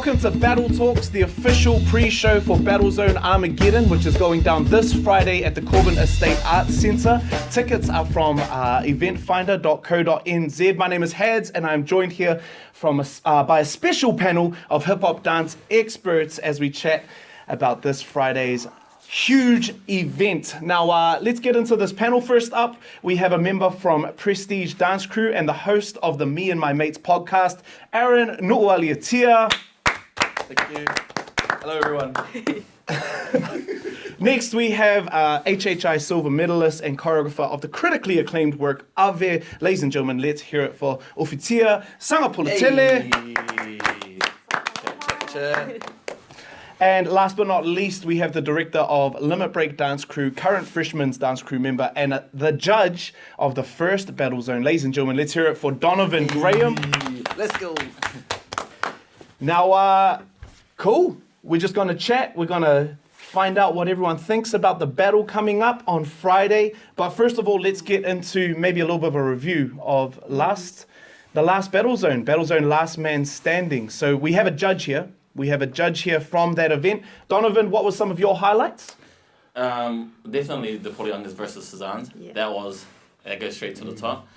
Welcome to Battle Talks, the official pre-show for Battlezone Armageddon, which is going down this Friday at the Corbin Estate Arts Centre. Tickets are from eventfinder.co.nz. My name is Hadz, and I'm joined here by a special panel of hip-hop dance experts as we chat about this Friday's huge event. Now, let's get into this panel. First up, we have a member from Prestige Dance Crew and the host of the Me and My Mates podcast, Aaron Nu'ualiatia. Thank you. Hello, everyone. Next, we have HHI silver medalist and choreographer of the critically acclaimed work, Ave. Ladies and gentlemen, let's hear it for Ofitia Sangapulatele. Hey. And last but not least, we have the director of Limit Break Dance Crew, current Freshman's Dance Crew member, and the judge of the first Battlezone. Ladies and gentlemen, let's hear it for Donovan Graham. Let's go. Now, cool. We're just going to chat. We're going to find out what everyone thinks about the battle coming up on Friday. But first of all, let's get into maybe a little bit of a review of the last Battlezone Last Man Standing. So we have a judge here. We have a judge here from that event. Donovan, what were some of your highlights? Definitely the Polyongas versus Cezanne's. Yeah. That goes straight to the top.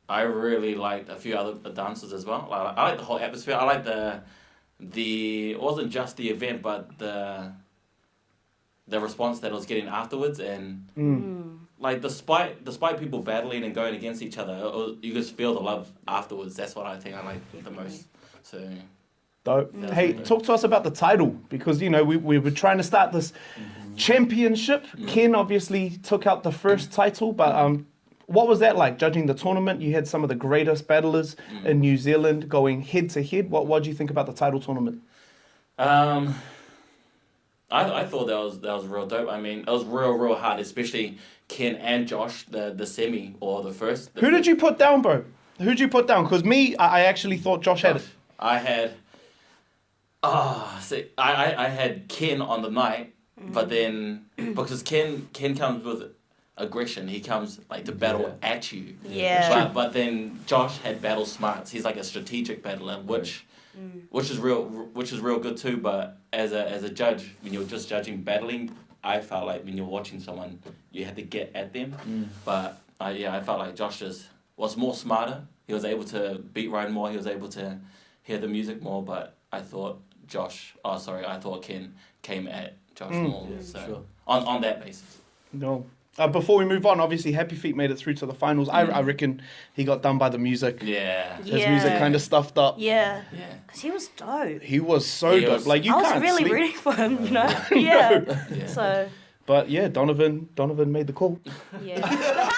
I really liked a few other dances as well. I like the whole atmosphere. I like it wasn't just the event, but the response that I was getting afterwards, and like despite people battling and going against each other, you just feel the love afterwards. That's what I think I like the most. So dope. Hey, talk to us about the title, because we were trying to start this championship. Ken obviously took out the first title, but what was that like, judging the tournament? You had some of the greatest battlers in New Zealand going head to head. What do you think about the title tournament? I thought that was real dope. I mean, it was real hard, especially Ken and Josh, the semi or the first. Who did you put down, bro? Who'd you put down? Because I actually thought Josh had it. I had I had Ken on the night, but then because Ken comes with aggression, he comes like to battle at you. Yeah. But then Josh had battle smarts. He's like a strategic battler, which is real good too. But as a judge, when you're just judging battling, I felt like when you're watching someone, you had to get at them. But I felt like Josh just was more smarter. He was able to beat Ryan more. He was able to hear the music more, but I thought Ken came at Josh more. Yeah, so sure. on that basis. No. Before we move on, obviously Happy Feet made it through to the finals. I reckon he got done by the music. Yeah. His music kind of stuffed up. Yeah. Yeah. Because he was dope. He was so dope. Like you I can't was really sleep. rooting for him, Yeah. Yeah. So. But yeah, Donovan made the call. Yeah.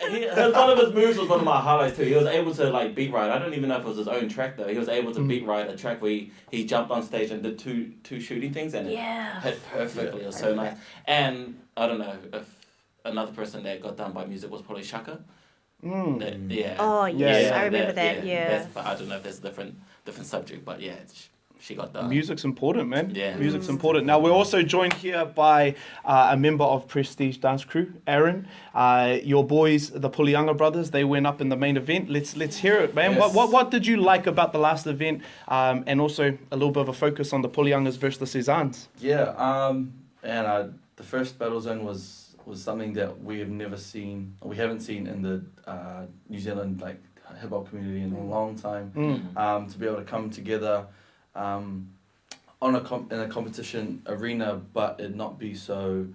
One of his moves was one of my highlights too. He was able to like beat ride. I don't even know if it was his own track though. He was able to beat ride a track where he jumped on stage and did two shooting things, and it hit perfectly. It was so nice. And I don't know if another person that got done by music was probably Shaka. Oh yes, I remember that. Yeah. But I don't know if that's a different subject. But yeah, she got done. Music's important, man. Yeah. Music's important. Now, we're also joined here by a member of Prestige Dance Crew, Aaron. Your boys, the Pulianga brothers, they went up in the main event. Let's hear it, man. Yes. What did you like about the last event? And also a little bit of a focus on the Puliangas versus the Cezannes. Yeah, and the first Battlezone was something that we haven't seen in the New Zealand hip hop community in a long time. To be able to come together in a competition arena, but it not be so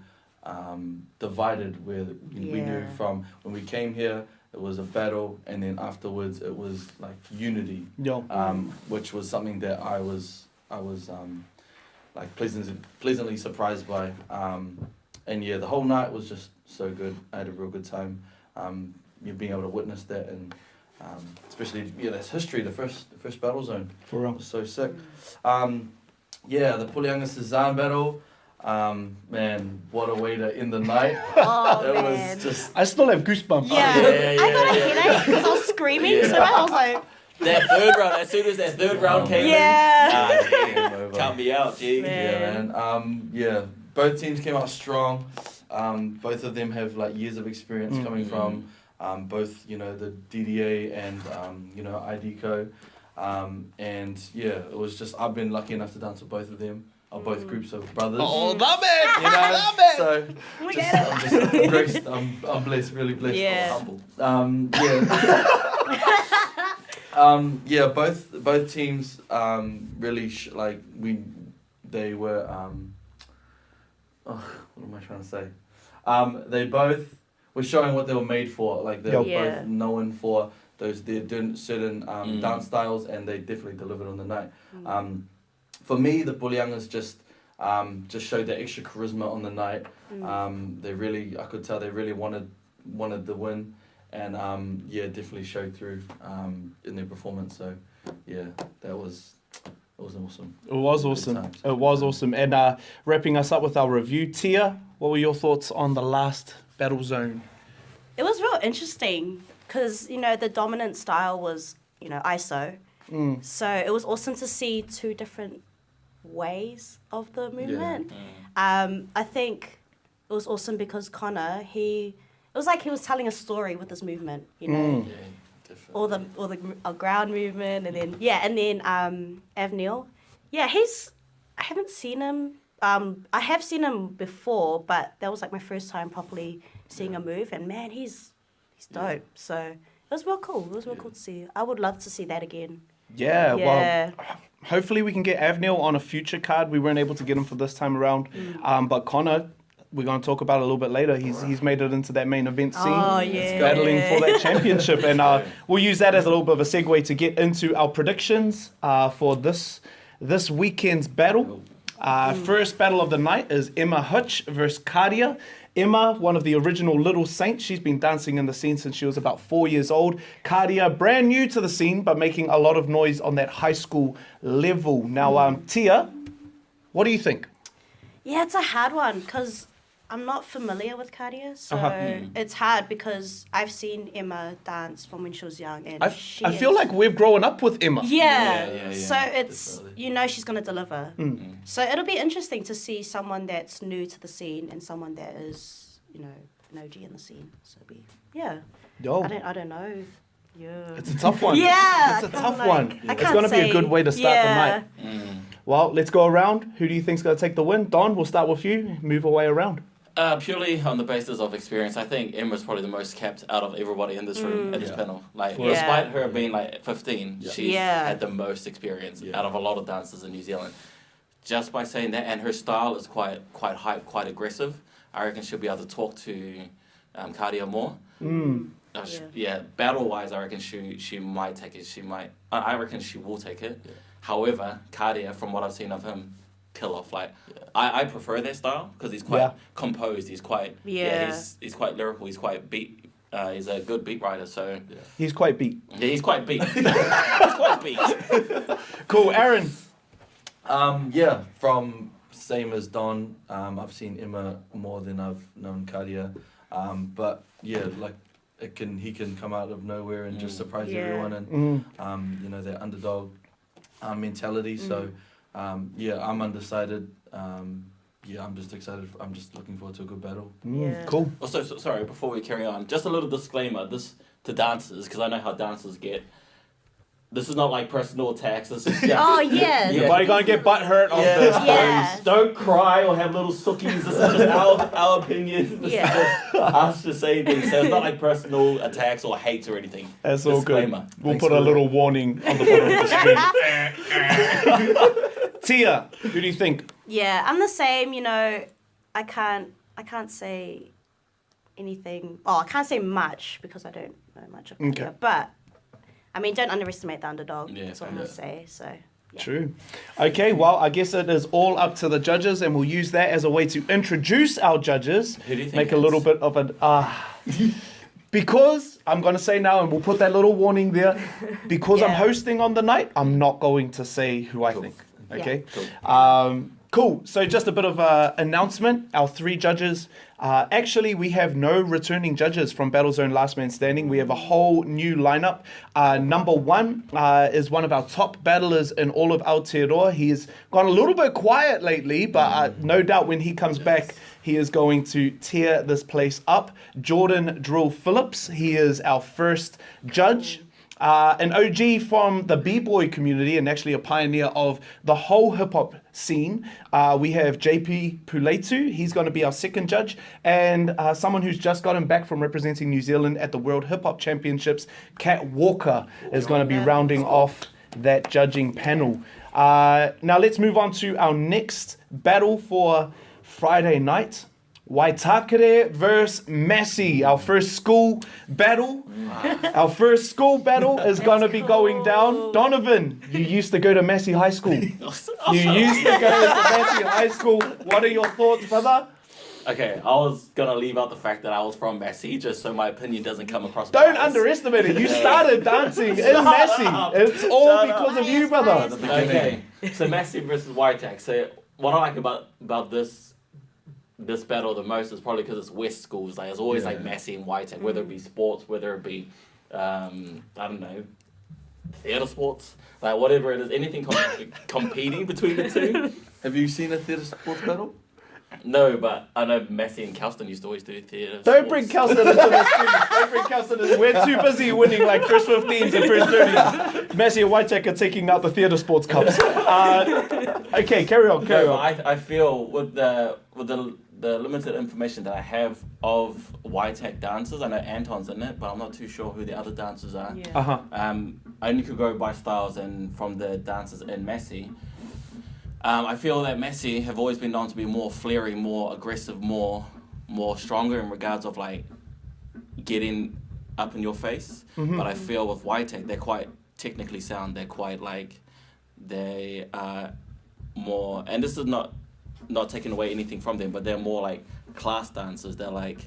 divided, where we knew from when we came here it was a battle, and then afterwards it was like unity, which was something that I was pleasantly surprised by, and the whole night was just so good. I had a real good time, being able to witness that, and especially that's history. The first Battlezone. For real. Was so sick. The Pulianga Cezanne battle. Man, what a way to end the night. Oh, it man. was just. I still have goosebumps. I got a headache because I was screaming, so I was like. That third round, as soon as that third round came in, count me out, G. Man. Yeah, man. Both teams came out strong. Both of them have years of experience coming from both, the DDA and, IDCO. And yeah, it was just, I've been lucky enough to dance with both of them, or both groups of brothers. Oh, love it! You know, Love it! so We just, get it. I'm just graced, I'm blessed, really blessed, Yeah. humble. Yeah, both teams really they were what am I trying to say? They both were showing what they were made for. Like they were both known for they're doing certain dance styles, and they definitely delivered on the night. For me, the Bulyangas just showed that extra charisma on the night. I could tell they really wanted the win, and definitely showed through in their performance. So yeah, it was awesome. It was awesome. It was awesome. And wrapping us up with our review, Tia, what were your thoughts on the last Battle Zone? It was real interesting because, the dominant style was, ISO. So it was awesome to see two different ways of the movement. I think it was awesome because Connor, it was like he was telling a story with his movement, Yeah, all the ground movement, and then Avneil. Yeah, I haven't seen him. I have seen him before, but that was like my first time properly seeing a move, and man, he's dope. So it was real cool. It was real cool to see. I would love to see that again. Yeah, well, hopefully we can get Avneil on a future card. We weren't able to get him for this time around. But Connor, we're going to talk about it a little bit later. He's made it into that main event scene. Oh, yeah. Battling for that championship. And we'll use that as a little bit of a segue to get into our predictions for this weekend's battle. First battle of the night is Emma Hutch versus Kadia. Emma, one of the original Little Saints. She's been dancing in the scene since she was about 4 years old. Kadia, brand new to the scene, but making a lot of noise on that high school level. Now, Tia, what do you think? Yeah, it's a hard one because I'm not familiar with Kadia, so it's hard because I've seen Emma dance from when she was young, and I feel like we've grown up with Emma. Yeah. So it's definitely. she's gonna deliver. So it'll be interesting to see someone that's new to the scene and someone that is an OG in the scene. So Yo, I don't know. Yeah. it's a tough one. Yeah. It's a tough one. I It's can't going to be a say- good way to start the night. Mm. Well, let's go around. Who do you think's going to take the win? Don, we'll start with you. Move our way around. Purely on the basis of experience, I think Emma's probably the most kept out of everybody in this room, at this panel. Like, Yeah. despite her being like 15, she's Yeah. had the most experience out of a lot of dancers in New Zealand. Just by saying that, and her style is quite hype, quite aggressive. I reckon she'll be able to talk to Kadia more. Battle-wise, I reckon she might take it. I reckon she will take it. Yeah. However, Kadia, from what I've seen of him, kill off. Like, I prefer that style because he's quite composed. He's quite he's quite lyrical. He's quite beat. He's a good beat writer. So He's quite beat. yeah, he's quite beat. He's quite beat. Cool. Aaron. From same as Don, I've seen Emma more than I've known Kadia. But yeah, like he can come out of nowhere and just surprise everyone, and that underdog mentality. So I'm undecided. I'm just excited. I'm just looking forward to a good battle. Cool. Also, sorry, before we carry on, just a little disclaimer. This to dancers, because I know how dancers get. This is not like personal attacks. This is just. Oh yeah. You're probably going to get butt hurt on this. Yeah. Don't cry or have little sookies. This is just our opinion. This is just us just saying things. So it's not like personal attacks or hates or anything. That's all good. Disclaimer. We'll Thanks put a for little warning on the bottom of the screen. Tia, who do you think? Yeah, I'm the same. I can't say anything. Oh, I can't say much because I don't know much of Kadia. Okay. But I mean, don't underestimate the underdog. Yeah, That's what I'm gonna say. So. Yeah. True. Okay, well, I guess it is all up to the judges, and we'll use that as a way to introduce our judges. Who do you think Make a little bit of an... because, I'm going to say now, and we'll put that little warning there, because I'm hosting on the night, I'm not going to say who I think. Okay? Cool. So just a bit of an announcement. Our 3 judges. Actually, we have no returning judges from Battlezone Last Man Standing. We have a whole new lineup. Number 1 is one of our top battlers in all of Aotearoa. He has gone a little bit quiet lately, but no doubt when he comes back, he is going to tear this place up. Jordan Drill Phillips. He is our first judge. an OG from the b-boy community and actually a pioneer of the whole hip-hop scene. We have JP Puletu. He's going to be our second judge. And someone who's just gotten back from representing New Zealand at the World Hip-Hop Championships, Kat Walker, is going to be rounding off that judging panel. Now let's move on to our next battle for Friday night. Waitakere versus Massey, our first school battle. Our first school battle is going to be going down. Donovan, you used to go to Massey High School. You used to go to Massey High School. What are your thoughts, brother? Okay, I was gonna leave out the fact that I was from Massey, just so my opinion doesn't come across. Don't biased. underestimate it. You started dancing in Massey. It's all because of you, brother. Okay, so Massey versus Whitehack. So what I like about this battle the most is probably because it's West schools. Like it's always like Massey and Whitehack, whether it be sports, whether it be I don't know, theatre sports, like whatever it is, anything competing between the two. Have you seen a theatre sports battle? No, but I know Massey and Kelston used to always do theatre. Don't bring Kelston into the streets. Don't bring Kelston in. We're too busy winning like first 15s and first 30s. Massey and Whitehack are taking out the theatre sports cups. Okay, carry on. I feel with the limited information that I have of Whitehack dancers, I know Anton's in it, but I'm not too sure who the other dancers are. Yeah. I only could go by styles and from the dancers in Massey. I feel that Massey have always been known to be more flary, more aggressive, more stronger in regards of like getting up in your face. Mm-hmm. But I feel with Whitehack, they're quite technically sound. They're quite like, they are more, and this is not taking away anything from them, but they're more like class dancers. They're like,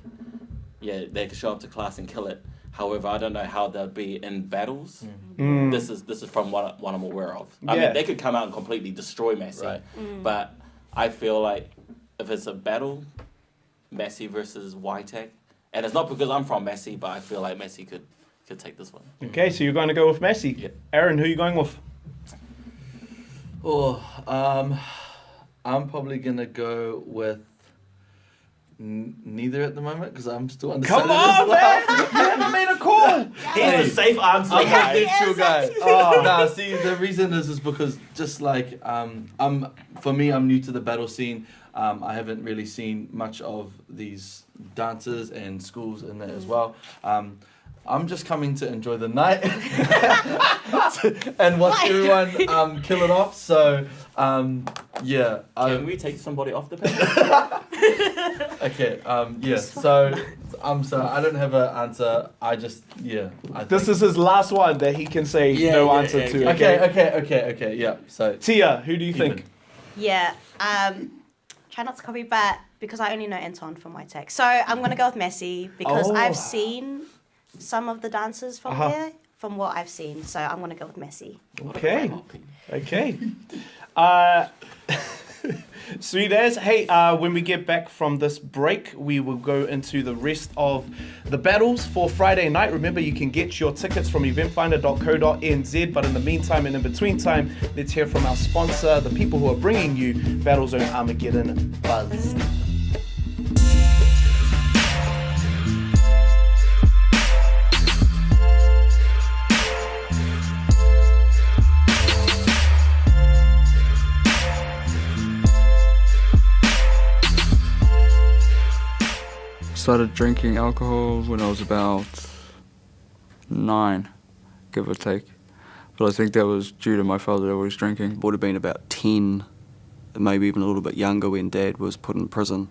yeah, they can show up to class and kill it. However, I don't know how they'll be in battles. Mm. This is from what I'm aware of. I mean, they could come out and completely destroy Massey, Right. but I feel like if it's a battle, Massey versus Whitehack, and it's not because I'm from Massey, but I feel like Massey could take this one. Okay, so you're going to go with Massey. Yeah. Aaron, who are you going with? I'm probably gonna go with neither at the moment because I'm still Come undecided. on, man! You haven't made a call! Here's a safe answer, I'm guys. a neutral guy. Oh, nah, see, the reason is because just like I'm new to the battle scene. I haven't really seen much of these dancers and schools in there as well. I'm just coming to enjoy the night and watch everyone kill it off. So, yeah. Can we take somebody off the panel? Okay, yes. So, I'm sorry, I don't have an answer. I just, This is his last one that he can say no answer to. Okay, yeah. So, Tia, who do you think? Even. Yeah. Try not to copy, but because I only know Anton from Whitehack. So I'm going to go with Massey because Oh. I've seen some of the dancers from Uh-huh. there, from what I've seen. So I'm going to go with Massey. Okay. Sweet as. Hey, when we get back from this break, we will go into the rest of the battles for Friday night. Remember, you can get your tickets from eventfinder.co.nz. But in the meantime and in between time, let's hear from our sponsor, the people who are bringing you BATTLEZONE Armageddon Buzz. Started drinking alcohol when I was about 9, give or take. But I think that was due to my father always drinking. Would have been about 10, maybe even a little bit younger when Dad was put in prison.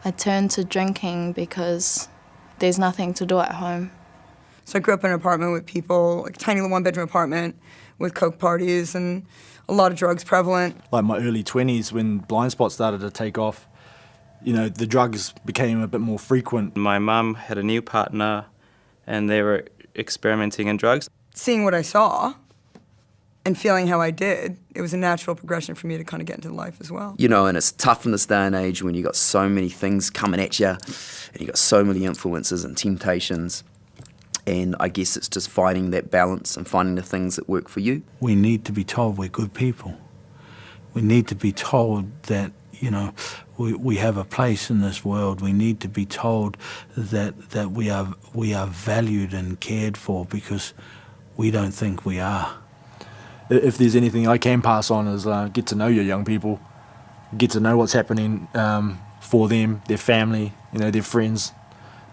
I turned to drinking because there's nothing to do at home. So I grew up in an apartment with people, like a tiny little one-bedroom apartment with coke parties and a lot of drugs prevalent. Like my early 20s when blind spots started to take off, you know, the drugs became a bit more frequent. My mum had a new partner and they were experimenting in drugs. Seeing what I saw and feeling how I did, it was a natural progression for me to kind of get into life as well. You know, and it's tough in this day and age when you got so many things coming at you and you got so many influences and temptations. And I guess it's just finding that balance and finding the things that work for you. We need to be told we're good people. We need to be told that, you know, we have a place in this world. We need to be told that we are valued and cared for because we don't think we are. If there's anything I can pass on is get to know your young people, get to know what's happening for them, their family, their friends.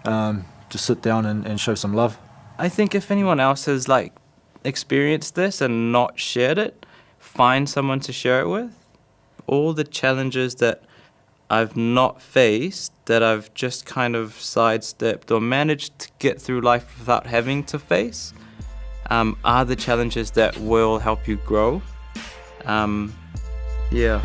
Just sit down and show some love. I think if anyone else has like experienced this and not shared it, find someone to share it with. All the challenges that I've not faced, that I've just kind of sidestepped or managed to get through life without having to face, are the challenges that will help you grow. Yeah.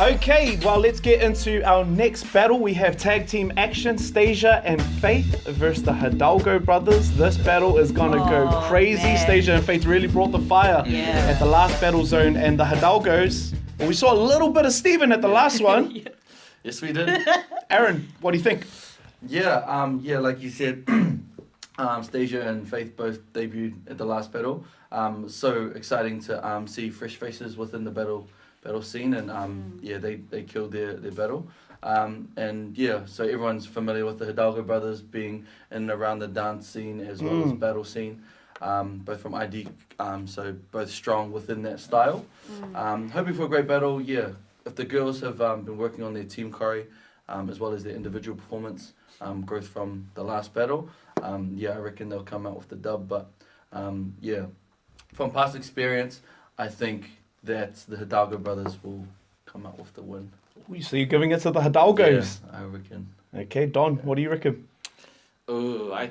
Okay, well, let's get into our next battle. We have tag team action, Stasia and Faith versus the Hidalgo brothers. This battle is gonna go crazy. Man. Stasia and Faith really brought the fire at the last battle zone, and the Hidalgos, well, we saw a little bit of Steven at the last one. Yes, we did. Aaron, what do you think? Yeah, like you said, Stasia and Faith both debuted at the last battle. So exciting to see fresh faces within the battle scene, and they killed their battle. And yeah, so everyone's familiar with the Hidalgo brothers being in and around the dance scene as well as battle scene, both from ID, so both strong within that style. Hoping for a great battle. Yeah, if the girls have been working on their team choreo, as well as their individual performance growth from the last battle, I reckon they'll come out with the dub. But from past experience, I think that the Hidalgo brothers will come out with the win. So you're giving it to the Hidalgos? Yeah, I reckon. Okay, Don, what do you reckon? Oh, I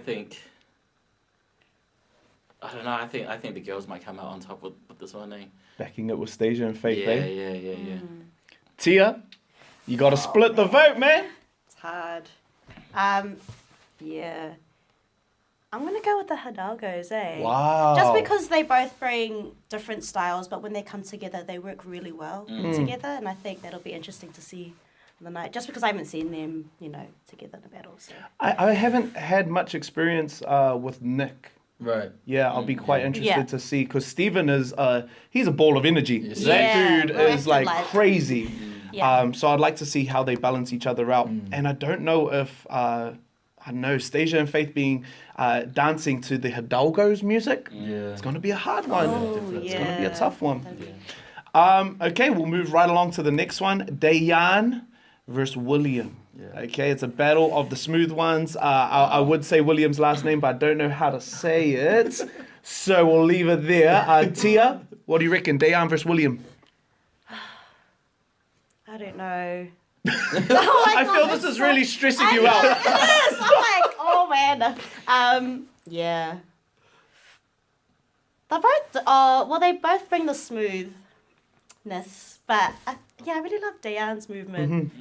don't know. I think the girls might come out on top with this one, eh? Backing it with Stasia and Faith, Yeah, eh? yeah. Tia, you got to split the vote, man. It's hard. Yeah. I'm going to go with the Hidalgos, eh? Wow. Just because they both bring different styles, but when they come together, they work really well together, and I think that'll be interesting to see on the night, just because I haven't seen them, together in a battle. So. I haven't had much experience with Nick. Right. Yeah, I'll be quite interested Yeah. to see, because Steven is, he's a ball of energy. Yes. That dude well, is like that's crazy. Yeah. So I'd like to see how they balance each other out. And I don't know if, Stasia and Faith being dancing to the Hidalgo's music. Yeah. It's going to be a hard one. It's going to be a tough one. Yeah. Okay, we'll move right along to the next one. Dayan versus William. Yeah. Okay, it's a battle of the smooth ones. I would say William's last name, but I don't know how to say it. So we'll leave it there. Tia, what do you reckon? Dayan versus William? I don't know. I feel this is really stressing you out. It is. I'm like, oh man. Yeah. They're both. They both bring the smoothness, but I really love Dayan's movement.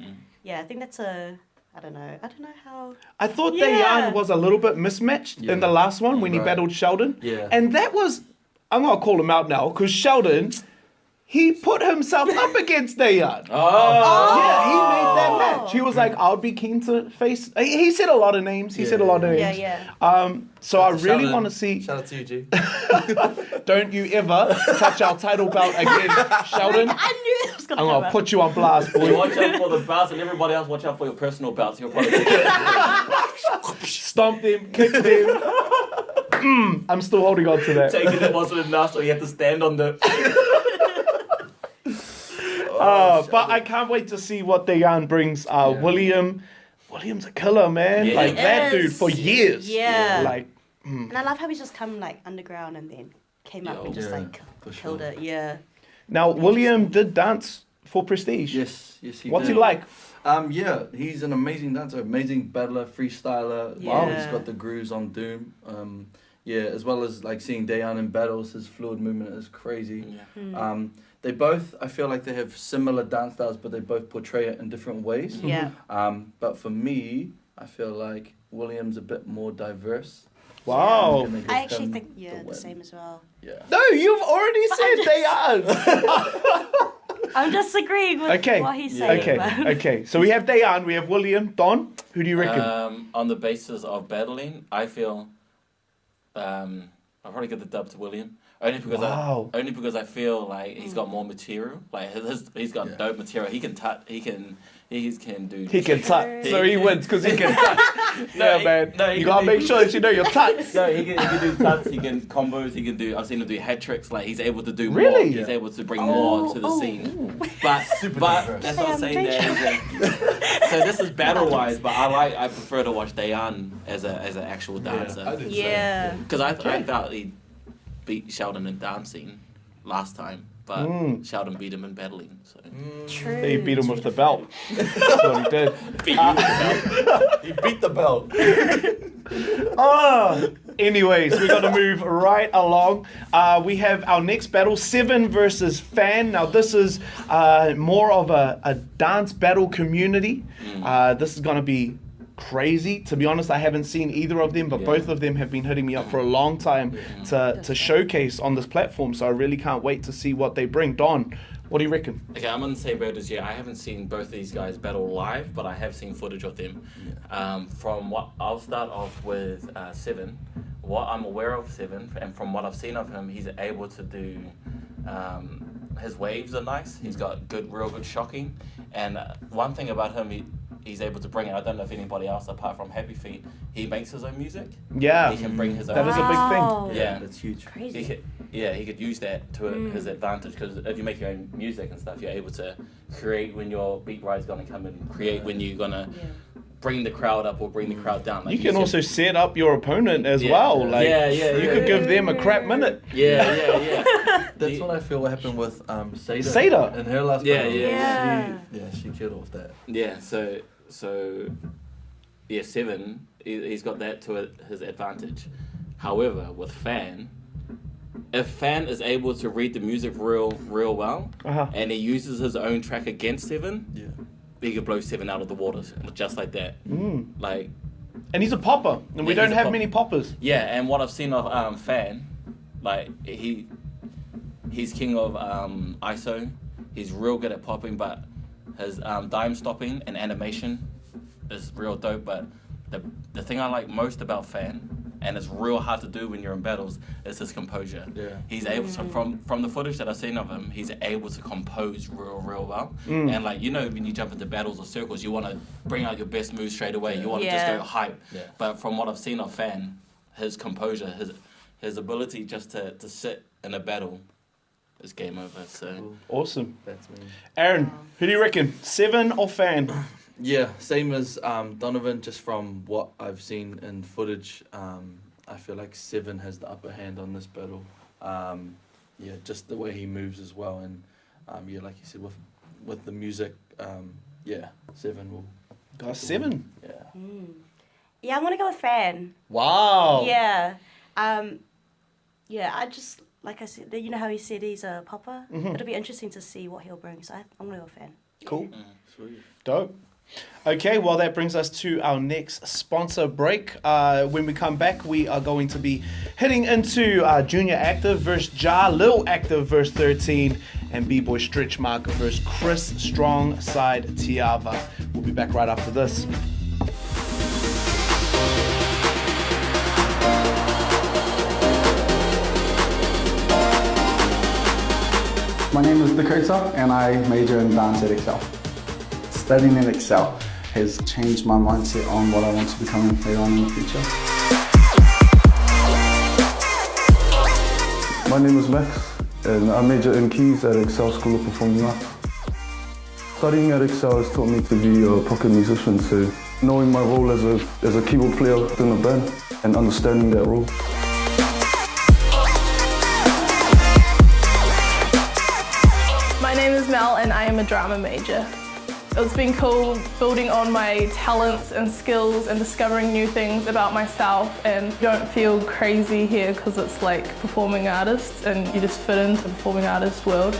Yeah, I think that's I don't know how. I thought Yeah. Dayan was a little bit mismatched in the last one when he Right. battled Sheldon. Yeah. And that was, I'm going to call him out now, because Sheldon, he put himself up against Dayan. Yeah, he made that match. He was like, I would be keen to face. He said a lot of names. He said a lot of names. Yeah. So I Shout really out- want to see. Shout out to you, G. Don't you ever touch our title belt again, Sheldon. I knew it was gonna I'm come gonna up. put you on blast, You boy. watch out for the belts, and everybody else watch out for your personal belts. You'll probably Stomp them, kick them. I'm still holding on to that. taking it wasn't enough, so you have to stand on the. But I can't wait to see what Dayan brings. William's a killer, man. Yeah. Like He that dude is. for years. Yeah. Like, And I love how he's just come like underground and then came up and just Yeah, like for killed sure. it. Yeah. now William did dance for Prestige. Yes, he What's did. he like? Yeah, he's an amazing dancer, amazing battler, freestyler. Wow, Yeah. he's got the grooves on Doom. As well as like seeing Dayan in battles, his fluid movement is crazy. They both, I feel like they have similar dance styles, but they both portray it in different ways. Yeah. But for me, I feel like William's a bit more diverse. Wow. I'm gonna give I actually him think the win. same as well. Yeah. No, you've already said Dayan. I'm just agreeing with Okay. what he's saying. Okay. but- Okay. So we have Dayan, we have William, Don. Who do you reckon? On the basis of battling, I feel I'll probably give the dub to William. Only because I feel like he's got more material. Like he's got dope material. He can touch. He can do. He can touch. So he wins because he can touch. Man. You gotta make sure that you know your touch. No, he can do tuts. He can combos. He can do. I've seen him do hat tricks. Like he's able to do more. Really? He's able to bring more to the scene. But that's not saying that. So this is battle wise, but I prefer to watch Dayan as an actual dancer. Yeah. Because I thought he beat Sheldon in dancing last time, but Sheldon beat him in battling. So True. He beat him with the belt. That's what he did. He beat the belt. Anyways, we're going to move right along. We have our next battle, Seven versus Fan. Now, this is more of a dance battle community. This is going to be crazy. To be honest, I haven't seen either of them, but both of them have been hitting me up for a long time to showcase on this platform. So I really can't wait to see what they bring. Don, what do you reckon? okay, I'm on the same boat as you. I haven't seen both of these guys battle live, but I have seen footage of them. From what I'll start off with Seven. What I'm aware of Seven, and from what I've seen of him, he's able to do. His waves are nice. He's got real good shocking, and one thing about him, he's able to bring it. I don't know if anybody else apart from Happy Feet, he makes his own music. Yeah, he can bring his own. That is a big thing. Yeah, that's huge. Crazy. He could use that to his advantage, because if you make your own music and stuff, you're able to create when your beat ride's gonna come in, create when you're gonna bring the crowd up or bring the crowd down. Like you can also set up your opponent as well. Like, you could give them a crap minute. Yeah. That's what I feel what happened with Seda. Seda. In her last battle. She killed off that. Yeah, so Seven, he's got that to his advantage. However, with Fan, if Fan is able to read the music real well, and he uses his own track against Seven, he could blow Seven out of the water just like that. Like, and he's a popper, and we don't have many poppers. Yeah, and what I've seen of Fan, like he's king of ISO. He's real good at popping, but his dime stopping and animation is real dope. But the thing I like most about Fan, and it's real hard to do when you're in battles, is his composure. Yeah. He's able to, from the footage that I've seen of him, he's able to compose real well. And like, you know, when you jump into battles or circles, you want to bring out your best moves straight away. You want to just go hype. Yeah. But from what I've seen of Fan, his composure, his ability just to sit in a battle is game over. So awesome. That's me. Aaron, who do you reckon? Seven or Fan? Yeah, same as Donovan. Just from what I've seen in footage, I feel like Seven has the upper hand on this battle. Just the way he moves as well, and like you said, with the music, Seven will. Got Seven. Yeah. Yeah, I'm gonna go with Fan. Wow. Yeah. I just, like I said, you know how he said he's a popper? It'll be interesting to see what he'll bring, so I'm gonna go with Fan. Cool. Sweet. Dope. Okay, well, that brings us to our next sponsor break. When we come back, we are going to be heading into Junior Active versus Ja, Lil Active versus 13, and B-Boy Stretch Mark versus Chris Strong side Tiava. We'll be back right after this. My name is Dakota and I major in dance at Excel. Studying at Excel has changed my mindset on what I want to become later on in the future. My name is Max and I major in keys at Excel School of Performing Arts. Studying at Excel has taught me to be a pocket musician, so knowing my role as a keyboard player in a band and understanding that role. My name is Mel and I am a drama major. It's been cool building on my talents and skills and discovering new things about myself, and you don't feel crazy here because it's like performing artists and you just fit into the performing artist world.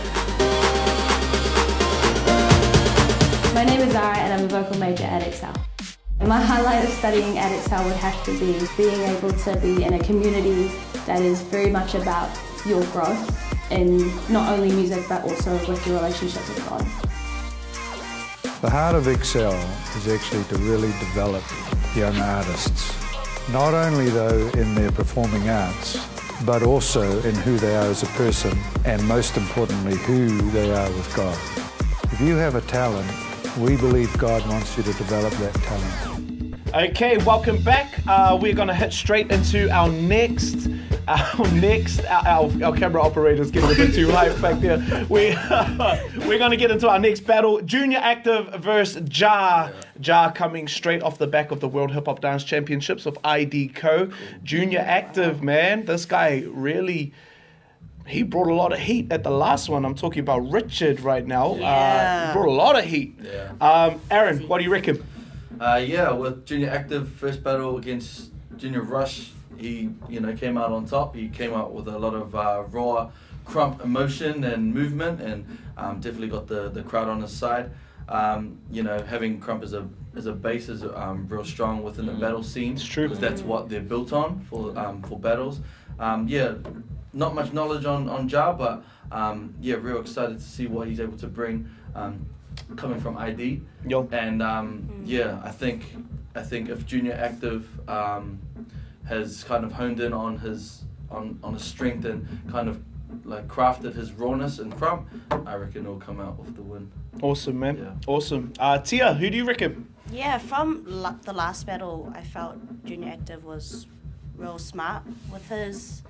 My name is Zara and I'm a vocal major at Excel. And my highlight of studying at Excel would have to be being able to be in a community that is very much about your growth in not only music but also with your relationship with God. The heart of Excel is actually to really develop young artists, not only though in their performing arts, but also in who they are as a person, and most importantly, who they are with God. If you have a talent, we believe God wants you to develop that talent. Okay, welcome back. We're gonna hit straight into our next. Our camera operator's getting a bit too hyped back there. We're gonna get into our next battle. Junior Active versus Jar. Jar coming straight off the back of the World Hip Hop Dance Championships of IDCO. Junior Active, man, this guy really. He brought a lot of heat at the last one. I'm talking about Richard right now. He brought a lot of heat. Yeah. Aaron, what do you reckon? Yeah, with Junior Active, first battle against Junior Rush, he came out on top. He came out with a lot of raw crump emotion and movement, and definitely got the crowd on his side. Having crump as a base is real strong within the battle scene. It's true. Because that's what they're built on for battles. Not much knowledge on Jar, but real excited to see what he's able to bring. Coming from ID, and I think if Junior Active has kind of honed in on his strength and kind of like crafted his rawness and crump, I reckon he'll come out with the win. Awesome, man. Yeah. Awesome. Tia, who do you reckon? Yeah, from the last battle, I felt Junior Active was real smart with his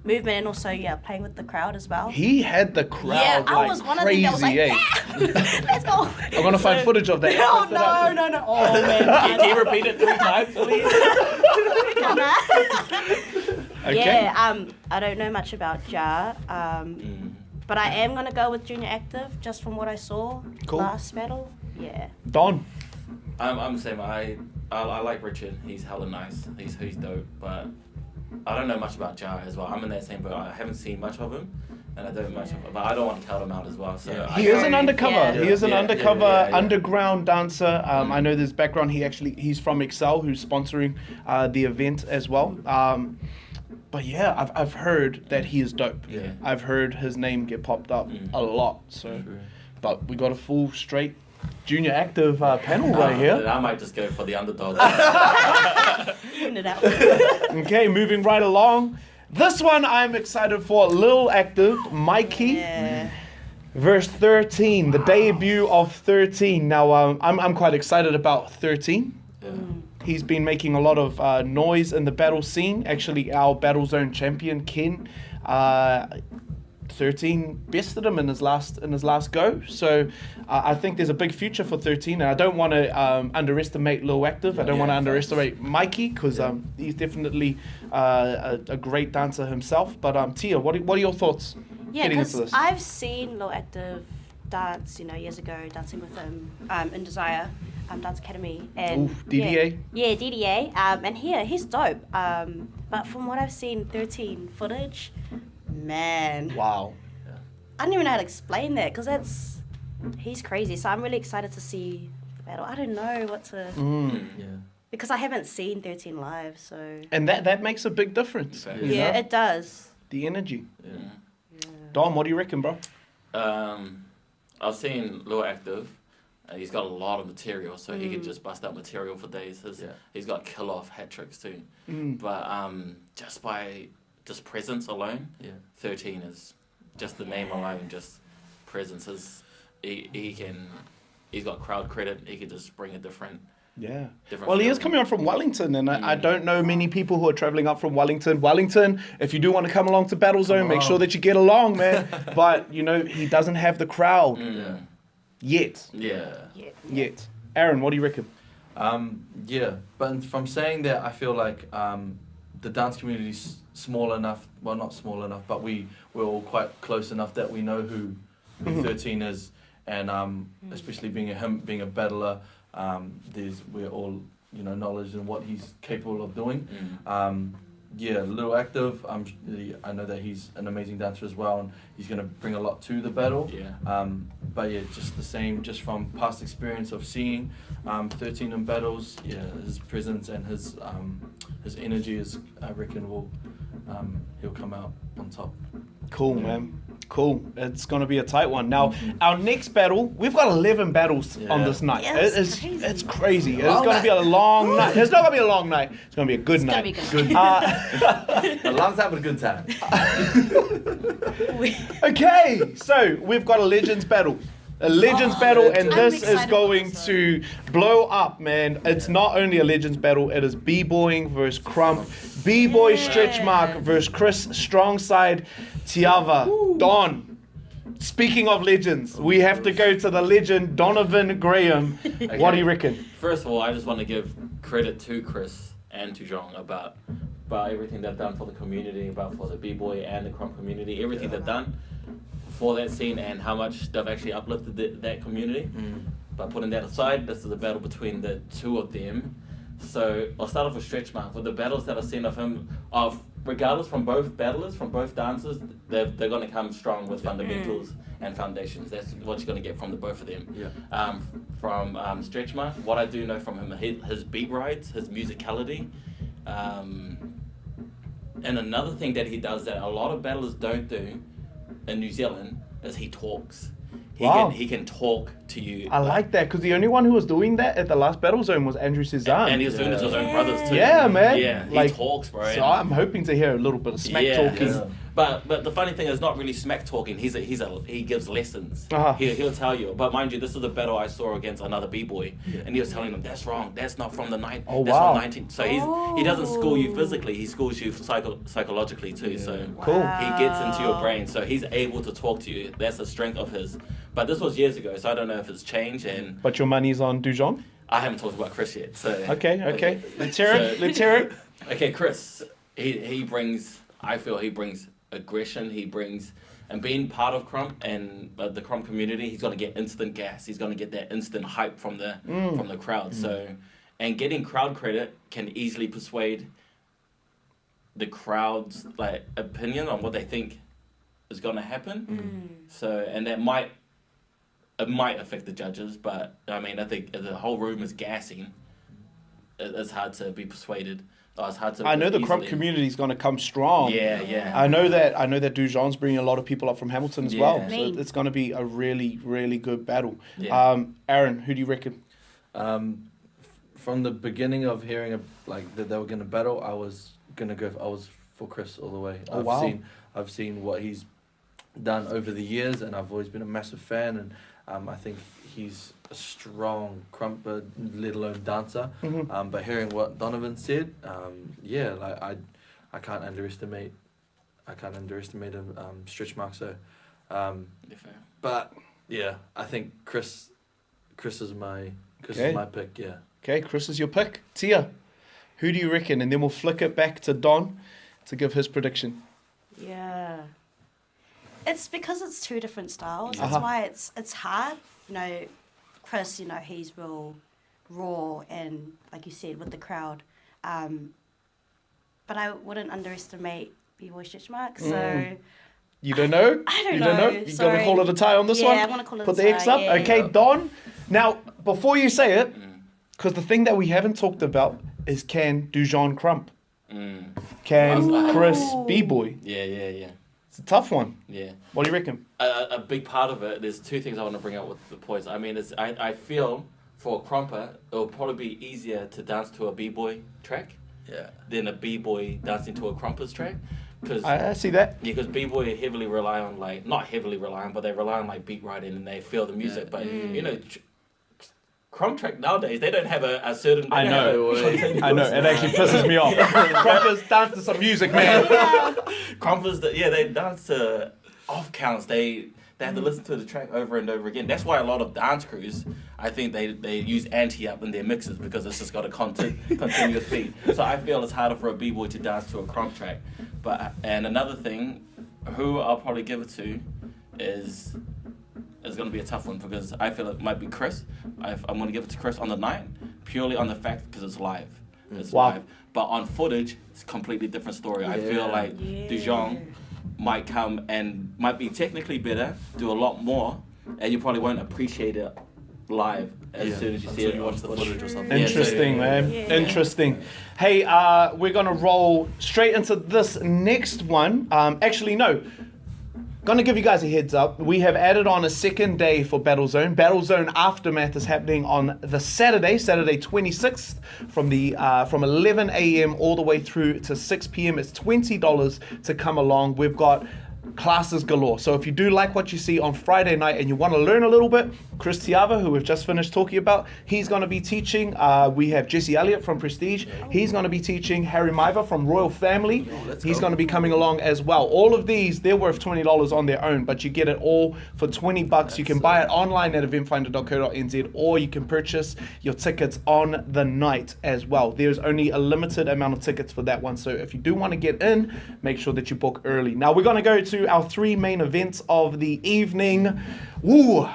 movement and also playing with the crowd as well. He had the crowd I was one crazy, of them that was like, let's go. I'm gonna find footage of that. No. Oh man, Can you repeat it 3 times, please? Okay. Yeah, I don't know much about Jar, but I am gonna go with Junior Active just from what I saw last battle. Yeah. Don. I'm the same. I like Richard. He's hella nice. He's dope, but I don't know much about Jar as well. I'm in that same boat. I haven't seen much of him, and I don't much of him, but I don't want to count him out as well. So He is an undercover. Yeah. He is an undercover underground dancer. I know this background. He's from Excel, who's sponsoring the event as well. But yeah, I've heard that he is dope. Yeah. I've heard his name get popped up a lot. So, but we got a full straight Junior Active panel right here. I might just go for the underdog. Okay, moving right along. This one I'm excited for. Lil Active, Mikey versus 13, the debut of 13. Now, I'm quite excited about 13. Yeah. He's been making a lot of noise in the battle scene. Actually, our BattleZone champion, Ken, 13 bested him in his last go. So I think there's a big future for 13, and I don't want to underestimate Lil Active. I don't want to underestimate Mikey, because he's definitely a great dancer himself. But Tia, what are your thoughts? Yeah, getting into because this? I've seen Lil Active dance, years ago, dancing with him in Desire Dance Academy. And DDA? Yeah, DDA. And he's dope. But from what I've seen, 13 footage, man. Wow. I don't even know how to explain that, because he's crazy. So I'm really excited to see the battle. I don't know what to... Because I haven't seen 13 live, so... And that makes a big difference. Yeah, it does. The energy. Dom, what do you reckon, bro? I've seen Lil Active. He's got a lot of material, so he can just bust out material for days. He's got kill-off hat tricks too. But just by presence alone, 13 is just the name alone, just presence is he's got crowd credit. He could just bring a different. Yeah. Well, he is coming up from Wellington, and I don't know many people who are traveling up from Wellington. Wellington, if you do want to come along to BattleZone, make sure that you get along, man. But he doesn't have the crowd yet. Yet. Aaron, what do you reckon? But from saying that, I feel like the dance community's small enough. Well, not small enough, but we're all quite close enough that we know who 13 is, and especially being a battler. We're all knowledge in what he's capable of doing. Lil Active. I know that he's an amazing dancer as well, and he's gonna bring a lot to the battle. But just the same, just from past experience of seeing 13 in battles. His presence and his energy is, I reckon, he'll come out on top. Cool, man. Cool. It's going to be a tight one. Now, our next battle, we've got 11 battles on this night. Yes, It's crazy. It's going to be a long night. It's not going to be a long night. It's going to be a good night. It's going to be good. A long time, but a good time. Okay, so we've got a Legends battle. A Legends battle, and this is going to blow up, man. It's not only a Legends battle, it is B-boying versus Crump. B-boy Stretch Mark versus Chris Strongside Tiava. Don, speaking of legends, we have to go to the legend Donovan Graham. What do you reckon? First of all, I just want to give credit to Chris and to Zhong about everything they've done for the community, for the B-boy and the Crump community, everything they've done for that scene and how much they've actually uplifted that community. But putting that aside, this is a battle between the two of them. So I'll start off with Stretch Mark. With the battles that I've seen of him, regardless from both battlers, from both dancers, they're going to come strong with fundamentals and foundations. That's what you're going to get from the both of them. From Stretch Mark, what I do know from him, his beat rides, his musicality, and another thing that he does that a lot of battlers don't do in New Zealand is he talks. He can talk to you. I like that, because the only one who was doing that at the last Battle Zone was Andrew Cezanne. And he was doing it to his own brothers too. Yeah, man. Yeah, he talks, bro. So I'm hoping to hear a little bit of smack talking. Yeah. But the funny thing is not really smack talking. He gives lessons. He'll tell you. But mind you, this is a battle I saw against another b-boy, and he was telling them that's wrong. That's not from the night. Oh, that's wow. from 19. So he doesn't school you physically. He schools you psychologically too. So cool. He gets into your brain. So he's able to talk to you. That's a strength of his. But this was years ago, so I don't know if it's changed. But your money's on Dujon? I haven't talked about Chris yet. So Okay. Let's hear it. Let's hear it. Okay, Chris. He brings. I feel he brings aggression. He brings, and being part of Crump and the Crump community, he's gonna get instant gas. He's gonna get that instant hype from the crowd. So, and getting crowd credit can easily persuade the crowd's opinion on what they think is gonna happen. So, and that might affect the judges, but I mean, I think if the whole room is gassing, it's hard to be persuaded. It's hard to I know the Crump community is going to come strong. Yeah. I know that Dujon's bringing a lot of people up from Hamilton as well. Yeah. So it's going to be a really, really good battle. Yeah. Aaron, who do you reckon? From the beginning of hearing that they were going to battle, I was for Chris all the way. I've seen what he's done over the years, and I've always been a massive fan, and I think he's a strong crumper, let alone dancer. But hearing what Donovan said, I can't underestimate him, Stretch Mark. So, but yeah, I think Chris is my pick. Yeah. Okay, Chris is your pick. Tia, who do you reckon? And then we'll flick it back to Don to give his prediction. Yeah. It's because it's two different styles. That's why it's hard. Chris, he's real raw and, like you said, with the crowd. But I wouldn't underestimate B-boy Stretch Mark. So you don't know? I don't you know. Don't know? You're going to call it a tie on this one? Yeah, I want to call it Put a tie. the X up? Yeah. Okay, Don. Now, before you say it, because the thing that we haven't talked about is can Dujon Crump? Can Chris B-boy? Yeah. It's a tough one. Yeah. What do you reckon? A big part of it, there's two things I want to bring up with the points. I mean, I feel for a crumper, it'll probably be easier to dance to a b-boy track than a b-boy dancing to a crumper's track. Cause, I see that. Yeah, because b-boy heavily rely on, not heavily rely on, but they rely on beat writing and they feel the music. But, crump track nowadays, they don't have a certain... I know. It actually pisses me off. Crumpers dance to some music, man. Crumpers, they dance to off counts. They have to listen to the track over and over again. That's why a lot of dance crews, I think they use anti-up in their mixes because it's just got a continuous beat. So I feel it's harder for a b-boy to dance to a crump track. And another thing, who I'll probably give it to is going to be a tough one because I feel it might be Chris. I'm going to give it to Chris on the night, purely on the fact because it's live. It's live. But on footage, it's a completely different story. I feel like Dujon might come and might be technically better, do a lot more, and you probably won't appreciate it live as soon as you see it. You watch the footage or something. Interesting, man. Yeah. Interesting. Hey, we're going to roll straight into this next one. Actually, no. Gonna give you guys a heads up. We have added on a second day for Battlezone. Battlezone Aftermath is happening on the Saturday 26th, from 11 a.m. all the way through to 6 p.m. It's $20 to come along. We've got classes galore. So if you do like what you see on Friday night and you want to learn a little bit, Chris Tiava, who we've just finished talking about, he's going to be teaching. We have Jesse Elliott from Prestige. He's going to be teaching. Harry Maiva from Royal Family. He's going to be coming along as well. All of these, they're worth $20 on their own, but you get it all for $20. You can buy it online at eventfinder.co.nz, or you can purchase your tickets on the night as well. There's only a limited amount of tickets for that one. So if you do want to get in, make sure that you book early. Now we're going to go to our three main events of the evening. Woo!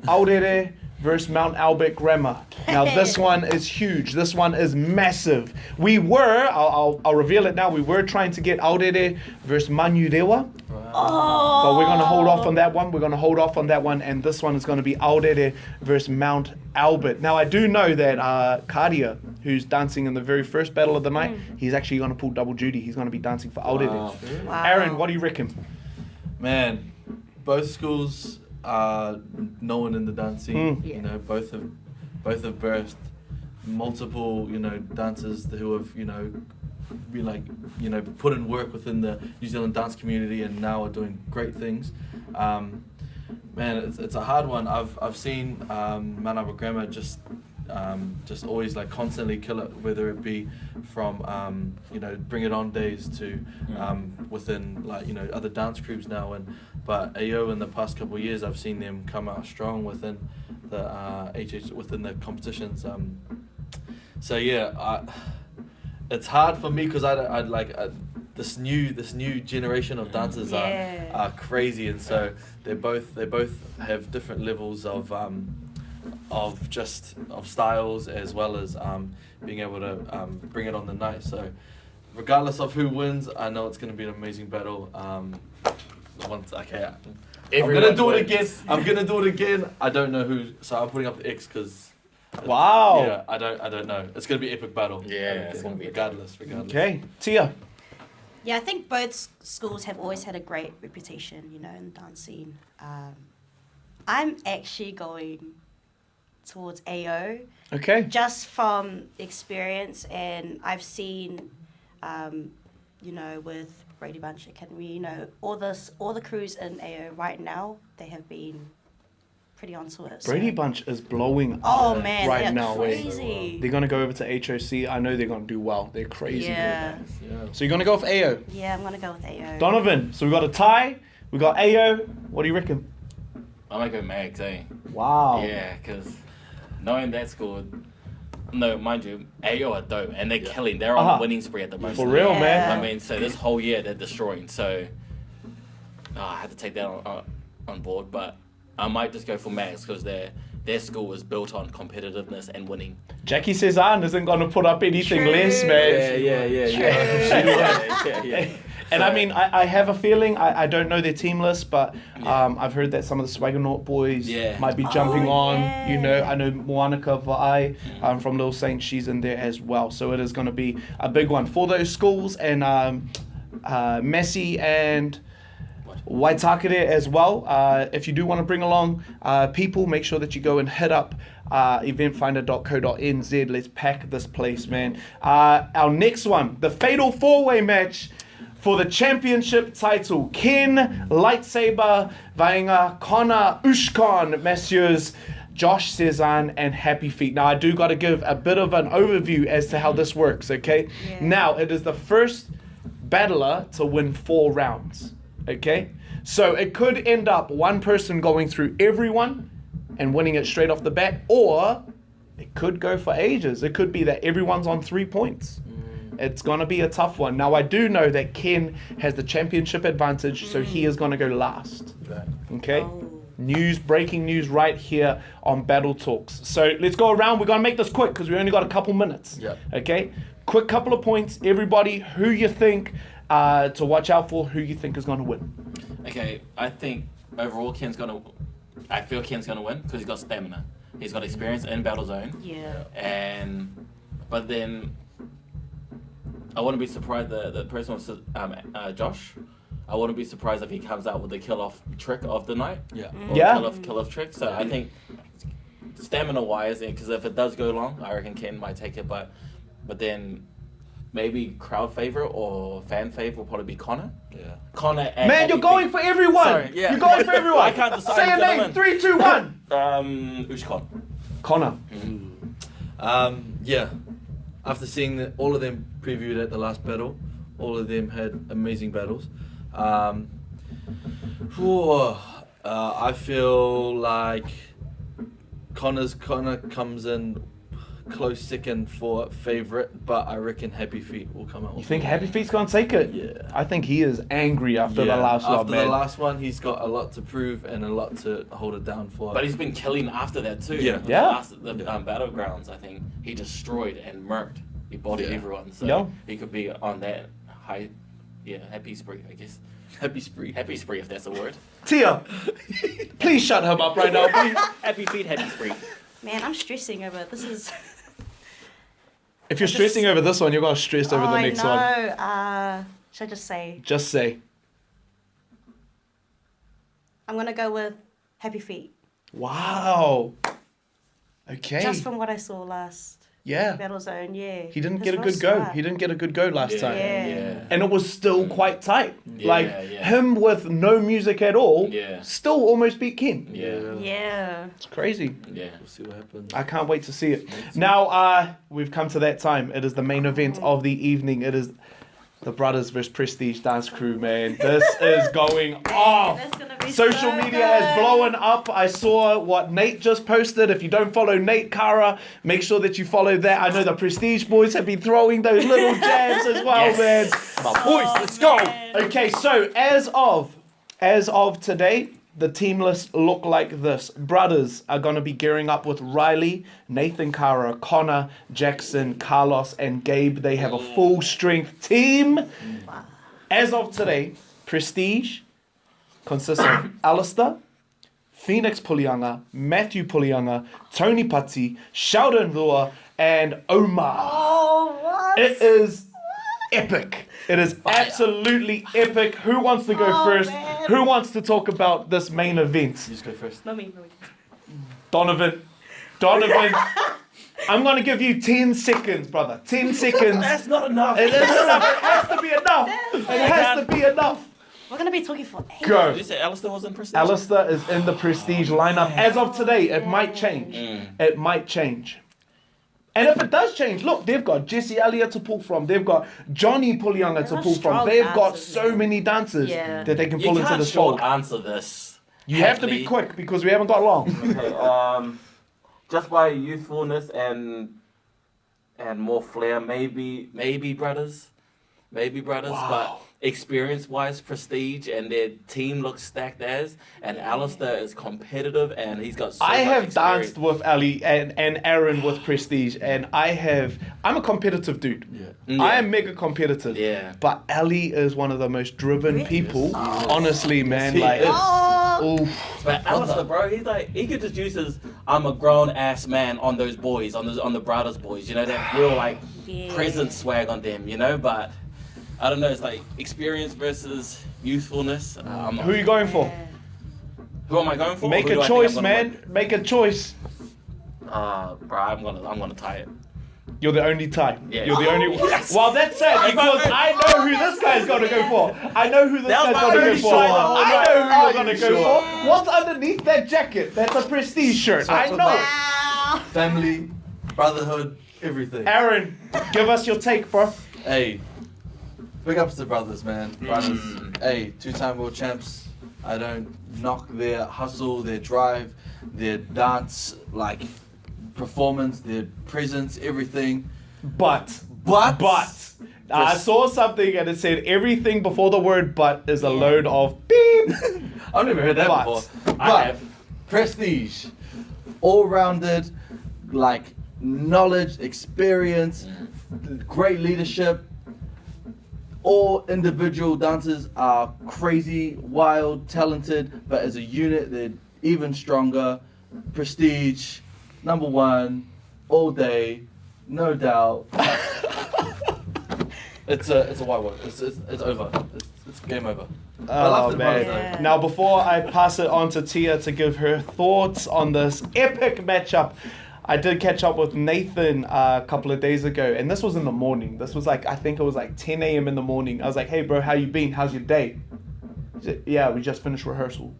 Aorere versus Mount Albert Grammar. Now this one is huge. This one is massive. We were, I'll reveal it now, we were trying to get Aorere versus Manurewa. But we're going to hold off on that one. We're going to hold off on that one, and this one is going to be Aorere versus Mount Albert. Now I do know that Karia, who's dancing in the very first battle of the night, he's actually going to pull double duty. He's going to be dancing for Aorere. Wow. Aaron, what do you reckon? Man, both schools are known in the dance scene. You know, both have birthed multiple, you know, dancers who have, you know, put in work within the New Zealand dance community and now are doing great things. Man, it's a hard one. I've seen Mount Albert Grammar just always like constantly kill it, whether it be from you know, Bring It On days to within, like, you know, other dance groups now, but AO in the past couple of years I've seen them come out strong within the within the competitions. So yeah, it's hard for me because I'd like this new generation of dancers are crazy, and so they both have different levels of styles, as well as being able to bring it on the night. So regardless of who wins, I know it's going to be an amazing battle. I'm gonna do it again. I don't know who, so I'm putting up the X because. Wow. Yeah, I don't know. It's gonna be an epic battle. Yeah, it's gonna be regardless. Okay, Tia. Yeah, I think both schools have always had a great reputation, you know, in the dance scene. I'm actually going towards AO. Okay. Just from experience, and I've seen, you know, with Brady Bunch Academy, you know, all the crews in AO right now, they have been pretty onto it. Brady Bunch is blowing Oh up man, right they're now. crazy. They're gonna go over to HOC. I know they're gonna do well. They're crazy. Yeah. So you're gonna go with AO. Yeah, I'm gonna go with AO. Donovan. So we got a tie. We got AO. What do you reckon? I might go Mags, eh? Wow. Yeah, because knowing that school, no, mind you, AO are dope, and they're killing. They're on a winning spree at the moment. For real, man. I mean, so this whole year they're destroying. So I had to take that on board, but I might just go for Mags because their school is built on competitiveness and winning. Jackie Cezanne isn't gonna put up anything less, man. Yeah. And I mean, I have a feeling, I don't know their team list, but I've heard that some of the Swaggernaut boys might be jumping on. You know, I know Moanica Vai from Little Saint, she's in there as well. So it is going to be a big one for those schools, and Messi and Waitakere as well. If you do want to bring along people, make sure that you go and hit up eventfinder.co.nz. Let's pack this place, man. Our next one, the Fatal 4-Way match for the championship title. Ken Lightsaber Vainga, Connor Ushkon, Messieurs Josh Cezanne and Happy Feet. Now I do got to give a bit of an overview as to how this works, okay? Now it is the first battler to win 4 rounds, okay? So it could end up one person going through everyone and winning it straight off the bat, or it could go for ages. It could be that everyone's on 3 points. It's going to be a tough one. Now, I do know that Ken has the championship advantage, so he is going to go last. Okay? Breaking news right here on Battle Talks. So let's go around. We're going to make this quick because we only got a couple minutes. Okay? Quick couple of points. Everybody, who you think to watch out for, who you think is going to win. Okay, I think overall I feel Ken's going to win because he's got stamina. He's got experience in Battlezone. But then I wouldn't be surprised the person was Josh. I wouldn't be surprised if he comes out with the kill-off trick of the night. Yeah. Or Yeah. kill-off trick. So I think stamina-wise, because if it does go long, I reckon Ken might take it. But then maybe crowd favorite or fan favorite will probably be Connor. Yeah. Connor and Man, you're going for everyone. Sorry, yeah. You're going for everyone. I can't decide. Say a name. gentlemen. 3, 2, 1. Ushkon. Connor. Yeah. After seeing all of them previewed at the last battle, all of them had amazing battles. I feel like Connor comes in close second for favourite, but I reckon Happy Feet will come out. You think Happy Feet's gonna take it? Yeah. I think he is angry after the last one, After man. the last one, he's got a lot to prove and a lot to hold it down for. But he's been killing after that too. Yeah. Yeah. The Battlegrounds, I think he destroyed and murked. He bodied Yeah. everyone. So Yeah. he could be on that high, happy spree, I guess. Happy spree. Happy spree, if that's a word. Tia, please shut him up right now, please. Happy feet, happy spree. Man, I'm stressing over it. This is. If you're stressing over this one, you're gonna stress over the next one. Should I just say? Just say. I'm gonna go with Happy Feet. Wow. Okay. Just from what I saw last. Yeah. Battlezone, yeah. He didn't His get a was good go. smart. He didn't get a good go last time. Yeah. And it was still quite tight. Yeah, Like yeah. him with no music at all, Yeah. still almost beat Ken. Yeah. It's crazy. Yeah. We'll see what happens. I can't wait to see it. Now, we've come to that time. It is the main event of the evening. It is the Brothers vs Prestige Dance Crew, man. This is going off. That's gonna be Social so media has good. blown up. I saw what Nate just posted. If you don't follow Nate Kara, make sure that you follow that. I know the Prestige boys have been throwing those little jabs as well, man. My boys, let's go. Okay, so as of today, the team list look like this. Brothers are going to be gearing up with Riley, Nathan Kara, Connor, Jackson, Carlos, and Gabe. They have a full strength team. As of today, Prestige consists of Alistair, Phoenix Pulianga, Matthew Pulianga, Tony Patti, Sheldon Rua, and Omar. Oh, what? It is epic. It is absolutely epic. Who wants to go first? man. Who wants to talk about this main event? You just go first. Not me. Donovan. I'm going to give you 10 seconds, brother. 10 seconds. That's not enough. It is enough. It has to be enough. It has to be enough. We're gonna be talking for ages. Go. Did you say Alistair was in Prestige? Alistair is in the Prestige lineup. As of today, it might change. It might change. And if it does change, look, they've got Jesse Elliott to pull from. They've got Johnny Pulianga to They're pull from. strong They've got dancers, so man. many dancers Yeah. that they can You pull into can't this short fold. answer this. You have to be Hadley. quick because we haven't got long. Okay, just by youthfulness and more flair, maybe brothers, but experience-wise, Prestige and their team looks stacked as, and Alistair is competitive and he's got so I much have experience. danced with Ali and Aaron with Prestige, and I'm a competitive dude. Yeah. I am mega competitive. Yeah. But Ali is one of the most driven people. Yes. Honestly, man. he Like, is. oof. But Alistair, bro, he's like he could just use his "I'm a grown ass man" on those boys, on the Brothers boys. You know that real like present swag on them. You know, but I don't know. It's like experience versus youthfulness. Who are you going for? Who am I going for? Make Who do a I think choice, I'm gonna man. Make a choice. win? Bro, I'm gonna tie it. You're the only tie. Yeah. You're the only one. Yes. Well, that's sad because I know who this guy's going to go for. I know who this That was guy's my going to go only for. shot the whole I night. know who Are you're going to you go sure? for. What's underneath that jacket? That's a Prestige shirt. I Talk know. about family, brotherhood, everything. Aaron, give us your take, bro. Hey, big ups to brothers, man. Brothers, hey, 2-time world champs. I don't knock their hustle, their drive, their dance, like performance, their presence, everything. But. I saw something and it said everything before the word but is a load of beep. I've never heard that But. before. I But have. Prestige, all-rounded, like knowledge, experience, great leadership. All individual dancers are crazy, wild, talented, but as a unit, they're even stronger. Prestige, #1, all day, no doubt. It's a white one. It's over. It's It's game over. I love the man. brothers, though. Now, before I pass it on to Tia to give her thoughts on this epic matchup, I did catch up with Nathan a couple of days ago, and this was in the morning. This was like, I think it was like 10 a.m. in the morning. I was like, hey, bro, how you been? How's your day? He said, yeah, we just finished rehearsal.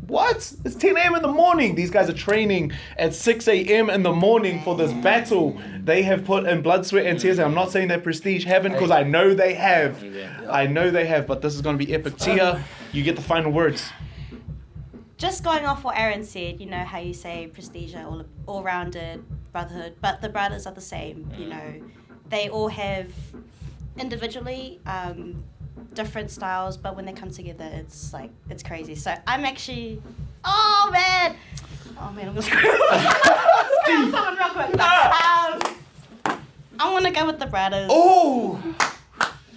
What? It's 10 a.m. in the morning. These guys are training at 6 a.m. in the morning for this battle. They have put in blood, sweat, and tears. And I'm not saying that Prestige haven't, because I know they have. I know they have, but this is going to be epic. Tia, you get the final words. Just going off what Aaron said, you know how you say Prestige are all-rounded, brotherhood, but the brothers are the same, you know. They all have individually different styles, but when they come together, it's like, it's crazy. So I'm actually, oh man, I'm gonna screw someone real quick. I want to go with the brothers. Oh!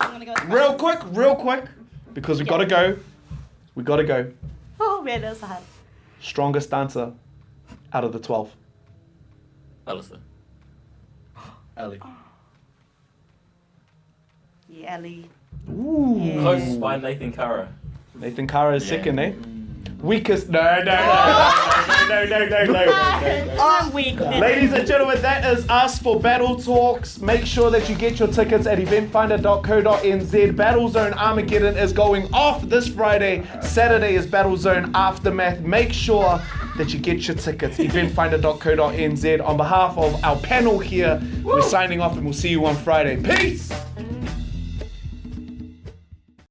I'm gonna go with the brothers. Real quick, because we gotta go. We gotta go. Oh man, that's hard. Strongest dancer out of the 12. Alistair. Ali. Yeah, Ali. Ooh. Yeah. Close by Nathan Kara. Nathan Kara is Yeah. second, eh? Weakest. No. I'm weak. Ladies and gentlemen, that is us for Battle Talks. Make sure that you get your tickets at eventfinder.co.nz. Battlezone Armageddon is going off this Friday. Saturday is Battlezone Aftermath. Make sure that you get your tickets. Eventfinder.co.nz. On behalf of our panel here, we're signing off and we'll see you on Friday. Peace!